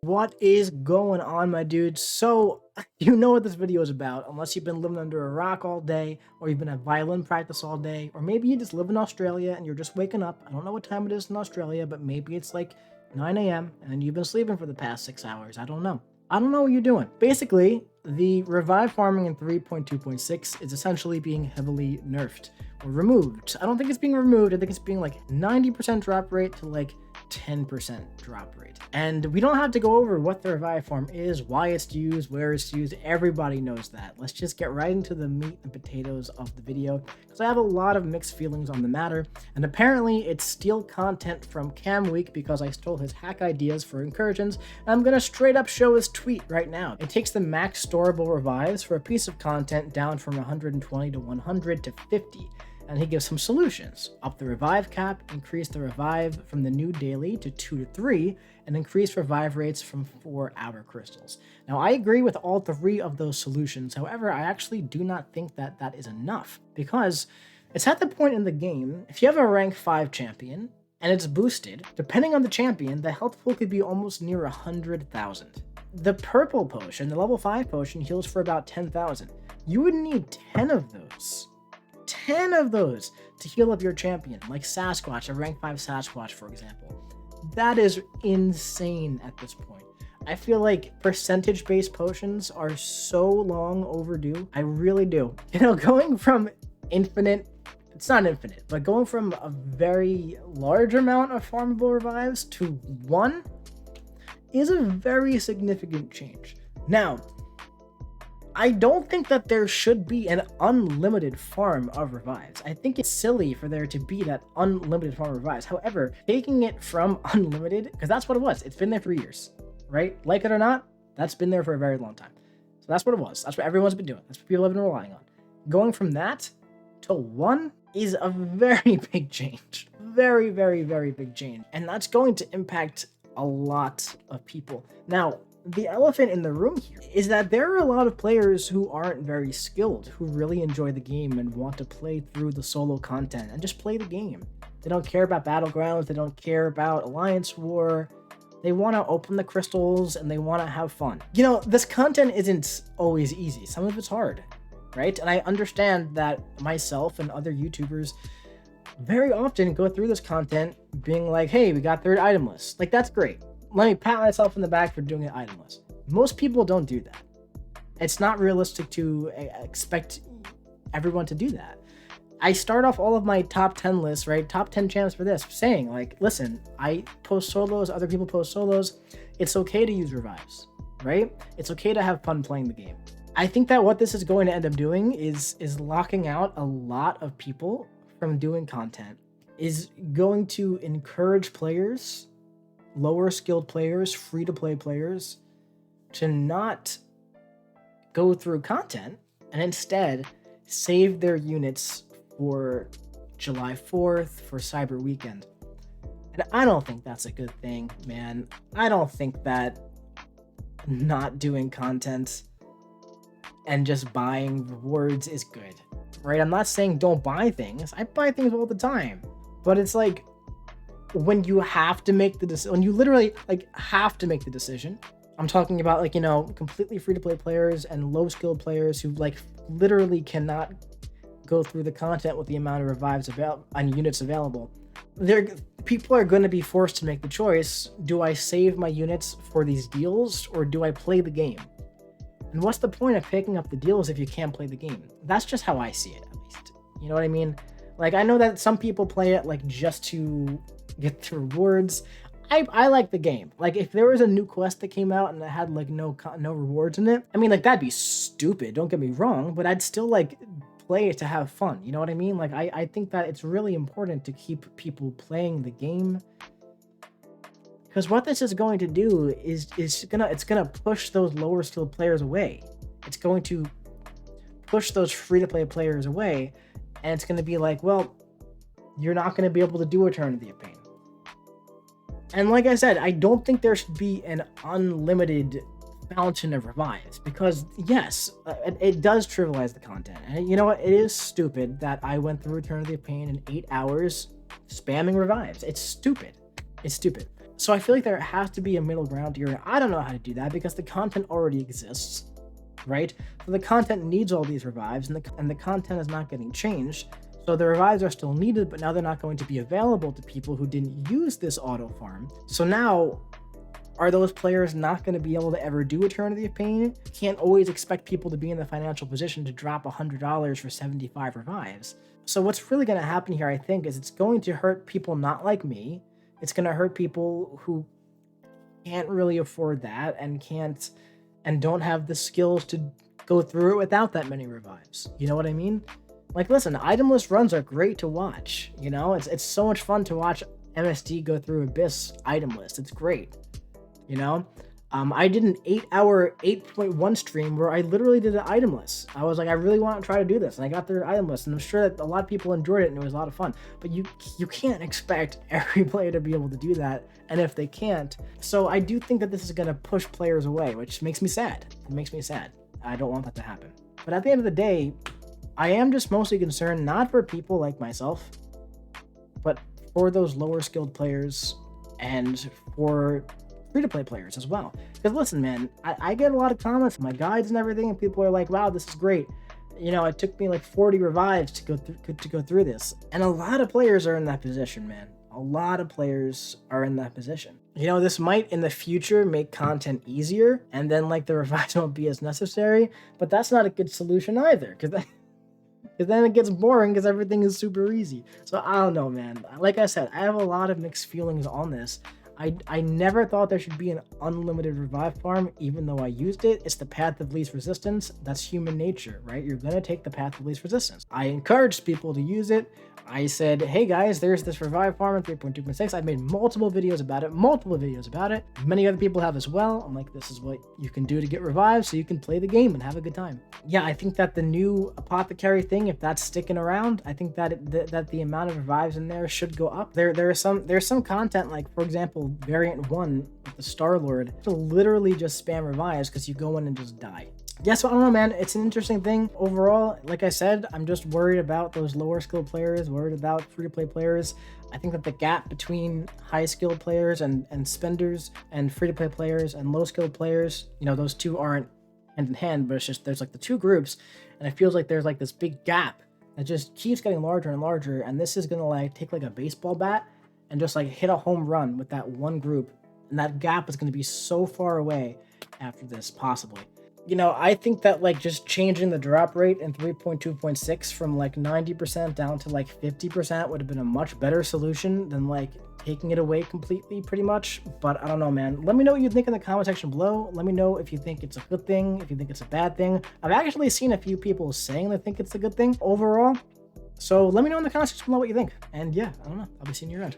What is going on, my dude? So, you know what this video is about, unless you've been living under a rock all day, or you've been at violin practice all day, or maybe you just live in Australia and you're just waking up. I don't know what time it is in Australia, but maybe it's like 9 a.m. and you've been sleeping for the past 6 hours. I don't know. I don't know what you're doing. Basically, the revive farming in 3.2.6 is essentially being heavily nerfed or removed. I don't think it's being removed. I think it's being like 90% drop rate to like 10% drop rate. And we don't have to go over what the revive farm is, why it's used, where it's used. Everybody knows that. Let's just get right into the meat and potatoes of the video, because I have a lot of mixed feelings on the matter. And apparently it's steal content from Cam Week because I stole his hack ideas for incursions. And I'm gonna straight up show his tweet right now. It takes the max storable revives for a piece of content down from 120 to 100 to 50. And he gives some solutions. Up the revive cap, increase the revive from the new daily to 2 to 3, and increase revive rates from 4 outer crystals. Now, I agree with all three of those solutions. However, I actually do not think that that is enough, because it's at the point in the game, if you have a rank 5 champion, and it's boosted, depending on the champion, the health pool could be almost near 100,000. The purple potion, the level 5 potion, heals for about 10,000. You would need 10 of those. 10 of those to heal up your champion, like Sasquatch, a rank 5 Sasquatch, for example. That is insane at this point. I feel like percentage-based potions are so long overdue. I really do. You know, going from infinite, it's not infinite, but going from a very large amount of farmable revives to 1 is a very significant change. Now, I don't think that there should be an unlimited farm of revives. I think it's silly for there to be that unlimited farm of revives. However, taking it from unlimited, because that's what it was. It's been there for years, right? Like it or not, that's been there for a very long time. So that's what it was. That's what everyone's been doing. That's what people have been relying on. Going from that to 1 is a very big change. Very, very, very big change. And that's going to impact a lot of people. Now, the elephant in the room here is that there are a lot of players who aren't very skilled, who really enjoy the game and want to play through the solo content and just play the game. They don't care about battlegrounds, they don't care about alliance war. They want to open the crystals and they want to have fun. You know, this content isn't always easy. Some of it's hard, right? And I understand that myself and other YouTubers very often go through this content being like, hey, we got 3rd item list. Like, that's great. Let me pat myself in the back for doing an item list. Most people don't do that. It's not realistic to expect everyone to do that. I start off all of my top 10 lists, right? Top 10 champs for this, saying like, listen, I post solos, other people post solos. It's okay to use revives, right? It's okay to have fun playing the game. I think that what this is going to end up doing is locking out a lot of people from doing content, is going to encourage players, lower skilled players, free to play players, to not go through content and instead save their units for July 4th, for Cyber Weekend. And I don't think that's a good thing, man. I don't think that not doing content and just buying rewards is good, right? I'm not saying don't buy things. I buy things all the time, but it's like, when you have to make the decision, when you literally like have to make the decision, I'm talking about like, you know, completely free to play players and low skilled players who like literally cannot go through the content with the amount of revives and units available. People are going to be forced to make the choice. Do I save my units for these deals or do I play the game? And what's the point of picking up the deals if you can't play the game? That's just how I see it, at least. You know what I mean? Like, I know that some people play it like just to get the rewards. I like the game. Like, if there was a new quest that came out and it had like no rewards in it, I mean, like, that'd be stupid, don't get me wrong, but I'd still like play it to have fun. You know what I mean? Like, I think that it's really important to keep people playing the game, because what this is going to do is it's gonna push those lower skilled players away. It's going to push those free to play players away, and it's going to be like, well, you're not going to be able to do Eternity of Pain. And like I said, I don't think there should be an unlimited fountain of revives, because yes, it does trivialize the content. And you know what? It is stupid that I went through Eternity of Pain in 8 hours spamming revives. It's stupid. It's stupid. So I feel like there has to be a middle ground here. I don't know how to do that because the content already exists, right? So the content needs all these revives, and the content is not getting changed. So the revives are still needed, but now they're not going to be available to people who didn't use this auto farm. So now, are those players not going to be able to ever do Eternity of Pain? You can't always expect people to be in the financial position to drop $100 for 75 revives. So what's really going to happen here, I think, is it's going to hurt people not like me. It's going to hurt people who can't really afford that and don't have the skills to go through it without that many revives. You know what I mean? Like, listen, itemless runs are great to watch. You know, it's so much fun to watch MSD go through Abyss itemless. It's great. You know, I did an 8-hour 8.1 stream where I literally did it itemless. I was like, I really want to try to do this, and I got there itemless, and I'm sure that a lot of people enjoyed it and it was a lot of fun. But you can't expect every player to be able to do that, and if they can't, so I do think that this is going to push players away, which makes me sad. It makes me sad. I don't want that to happen. But at the end of the day, I am just mostly concerned not for people like myself, but for those lower skilled players and for free-to-play players as well. Because listen, man, I get a lot of comments on my guides and everything, and people are like, wow, this is great. You know, it took me like 40 revives to go through this. And a lot of players are in that position, man. A lot of players are in that position. You know, this might in the future make content easier, and then like the revives won't be as necessary, but that's not a good solution either, because then it gets boring because everything is super easy. So I don't know, man. Like I said, I have a lot of mixed feelings on this. I never thought there should be an unlimited revive farm, even though I used it. It's the path of least resistance. That's human nature, right? You're going to take the path of least resistance. I encouraged people to use it. I said, hey guys, there's this revive farm in 3.2.6. I've made multiple videos about it. Many other people have as well. I'm like, this is what you can do to get revived so you can play the game and have a good time. Yeah, I think that the new apothecary thing, if that's sticking around, I think that that the amount of revives in there should go up. There's some content, like for example, variant 1 with the Star Lord, to literally just spam revives because you go in and just die. Yeah, so I don't know, man. It's an interesting thing. Overall, like I said, I'm just worried about those lower skilled players, worried about free-to-play players. I think that the gap between high-skilled players and spenders and free-to-play players and low-skilled players, you know, those two aren't hand in hand, but it's just there's like the two groups, and it feels like there's like this big gap that just keeps getting larger and larger, and this is gonna like take like a baseball bat and just like hit a home run with that one group, and that gap is gonna be so far away after this, possibly. You know, I think that like just changing the drop rate in 3.2.6 from like 90% down to like 50% would have been a much better solution than like taking it away completely, pretty much. But I don't know, man. Let me know what you think in the comment section below. Let me know if you think it's a good thing, if you think it's a bad thing. I've actually seen a few people saying they think it's a good thing overall. So let me know in the comment section below what you think. And yeah, I don't know. I'll be seeing you around.